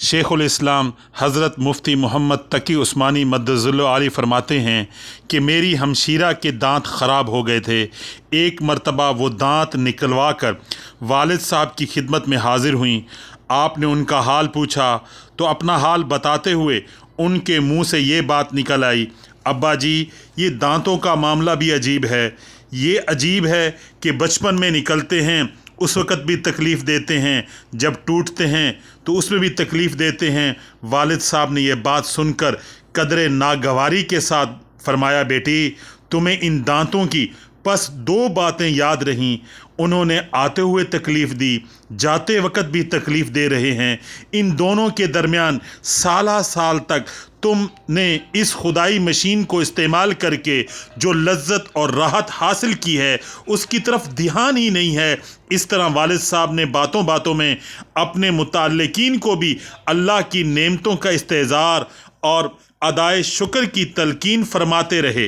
शेखुल इस्लाम हज़रत मुफ्ती मोहम्मद तकी उस्मानी मद्दज़ुल्लाह आली फरमाते हैं कि मेरी हमशीरा के दांत ख़राब हो गए थे। एक मरतबा वो दांत निकलवा कर वालिद साहब की खिदमत में हाज़िर हुई। आपने उनका हाल पूछा तो अपना हाल बताते हुए उनके मुंह से ये बात निकल आई, अब्बा जी, ये दांतों का मामला भी अजीब है। ये अजीब है कि बचपन में निकलते हैं उस वक़्त भी तकलीफ़ देते हैं, जब टूटते हैं तो उसमें भी तकलीफ़ देते हैं। वालिद साहब ने यह बात सुनकर कदरे नागवारी के साथ फरमाया, बेटी, तुम्हें इन दांतों की बस दो बातें याद रहीं। उन्होंने आते हुए तकलीफ़ दी, जाते वक़्त भी तकलीफ़ दे रहे हैं। इन दोनों के दरमियान साला साल तक तुमने इस खुदाई मशीन को इस्तेमाल करके जो लज्जत और राहत हासिल की है उसकी तरफ ध्यान ही नहीं है। इस तरह वालिद साहब ने बातों बातों में अपने मुताल्लिकीन को भी अल्लाह की नेमतों का इस्तेज़ार और अदाए शुक्र की तलकीन फरमाते रहे।